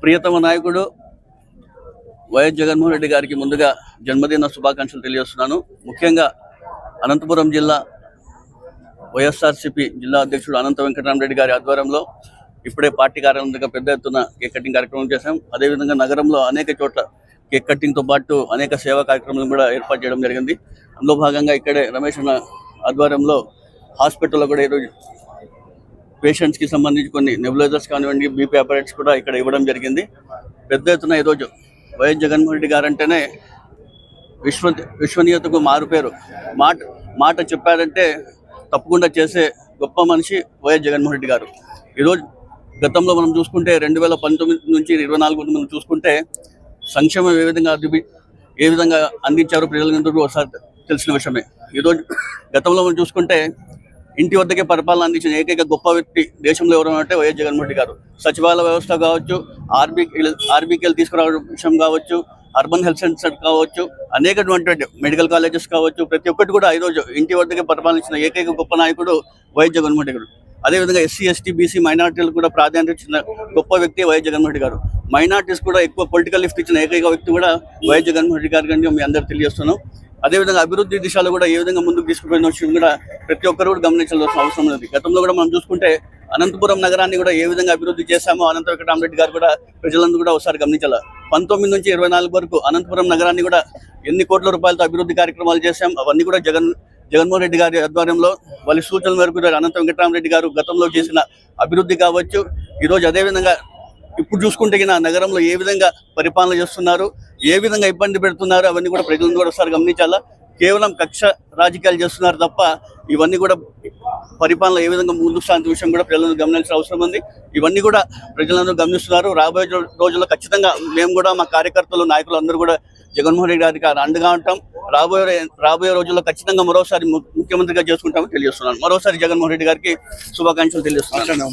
ప్రియతమ నాయకుడు వైఎస్ జగన్మోహన్ రెడ్డి గారికి ముందుగా జన్మదిన శుభాకాంక్షలు తెలియజేస్తున్నాను. ముఖ్యంగా అనంతపురం జిల్లా వైఎస్ఆర్సీపీ జిల్లా అధ్యక్షుడు అనంత వెంకటరామరెడ్డి గారి ఆధ్వర్యంలో ఇప్పుడే పార్టీ కార్యాలయం దగ్గర పెద్ద ఎత్తున కేక్ కటింగ్ కార్యక్రమం చేశాం. అదేవిధంగా నగరంలో అనేక చోట్ల కేక్ కటింగ్తో పాటు అనేక సేవా కార్యక్రమాలను కూడా ఏర్పాటు చేయడం జరిగింది. అందులో భాగంగా ఇక్కడే రమేష్ అన్న ఆధ్వర్యంలో హాస్పిటల్లో కూడా ఈరోజు పేషెంట్స్కి సంబంధించి కొన్ని నెబులైజర్స్ కానివ్వండి, బీపీ ఆపరేట్స్ కూడా ఇక్కడ ఇవ్వడం జరిగింది. పెద్ద ఎత్తున ఈరోజు వైఎస్ జగన్మోహన్ రెడ్డి గారు అంటేనే విశ్వనీయతకు మారుపేరు. మాట చెప్పారంటే తప్పకుండా చేసే గొప్ప మనిషి వైఎస్ జగన్మోహన్ రెడ్డి గారు. ఈరోజు గతంలో మనం చూసుకుంటే 2019 నుంచి 24 మనం చూసుకుంటే సంక్షేమం ఏ విధంగా అందించారో ప్రజలందరూ ఒకసారి తెలిసిన విషయమే. ఈరోజు గతంలో మనం చూసుకుంటే ఇంటి వద్దకే పరిపాలన అందించిన ఏకైక గొప్ప వ్యక్తి దేశంలో ఎవరు అంటే వైఎస్ జగన్మోహన్ రెడ్డి గారు. సచివాలయ వ్యవస్థ కావచ్చు, ఆర్బీకేలు తీసుకురావడం విషయం కావచ్చు, అర్బన్ హెల్త్ సెంటర్ కావచ్చు, అనేకటువంటి మెడికల్ కాలేజెస్ కావచ్చు, ప్రతి ఒక్కటి కూడా ఈరోజు ఇంటి వద్దకే పరిపాలించిన ఏకైక గొప్ప నాయకుడు వైఎస్ జగన్మోహన్ రెడ్డి గారు. అదేవిధంగా ఎస్సీ, ఎస్టీ, బీసీ, మైనార్టీలకు కూడా ప్రాధాన్యత ఇచ్చిన గొప్ప వ్యక్తి వైఎస్ జగన్మోహన్ రెడ్డి గారు. మైనార్టీస్ కూడా ఎక్కువ పొలిటికల్ లిఫ్ట్ ఇచ్చిన ఏకైక వ్యక్తి కూడా వైఎస్ జగన్మోహన్ రెడ్డి గారు కానీ మీ అందరూ తెలియజేస్తున్నాం. అదేవిధంగా అభివృద్ధి దిశలో కూడా ఏ విధంగా ముందుకు తీసుకుపోయిన విషయం కూడా ప్రతి ఒక్కరు కూడా గమనించాల్సిన అవసరం ఉంది. గతంలో కూడా మనం చూసుకుంటే అనంతపురం నగరాన్ని కూడా ఏ విధంగా అభివృద్ధి చేశామో అనంత వెంకటరామరెడ్డి గారు కూడా ప్రజలందరూ కూడా ఒకసారి గమనించాలి. 19 నుంచి 24 వరకు అనంతపురం నగరాన్ని కూడా ఎన్ని కోట్ల రూపాయలతో అభివృద్ధి కార్యక్రమాలు చేశాం, అవన్నీ కూడా జగన్మోహన్ రెడ్డి గారి ఆధ్వర్యంలో వాళ్ళ సూచనల మేరకు అనంత వెంకటరామరెడ్డి గారు గతంలో చేసిన అభివృద్ధి కావచ్చు. ఈరోజు అదేవిధంగా ఇప్పుడు చూసుకుంటే నగరంలో ఏ విధంగా పరిపాలన చేస్తున్నారు, ఏ విధంగా ఇబ్బంది పెడుతున్నారు, అవన్నీ కూడా ప్రజలను కూడా ఒకసారి గమనించాలా. కేవలం కక్ష రాజకీయాలు చేస్తున్నారు తప్ప ఇవన్నీ కూడా పరిపాలన ఏ విధంగా ముందుకు సాగుతున్న విషయం కూడా ప్రజలను గమనించాల్సిన అవసరం ఉంది. ఇవన్నీ కూడా ప్రజలందరూ గమనిస్తున్నారు. రాబోయే రోజుల్లో ఖచ్చితంగా మేము కూడా మా కార్యకర్తలు, నాయకులు అందరూ కూడా జగన్మోహన్ రెడ్డి గారికి అండగా ఉంటాం. రాబోయే రోజుల్లో ఖచ్చితంగా మరోసారి ముఖ్యమంత్రిగా చేసుకుంటామని తెలియజేస్తున్నాను. మరోసారి జగన్మోహన్ రెడ్డి గారికి శుభాకాంక్షలు తెలియజేస్తున్నాను.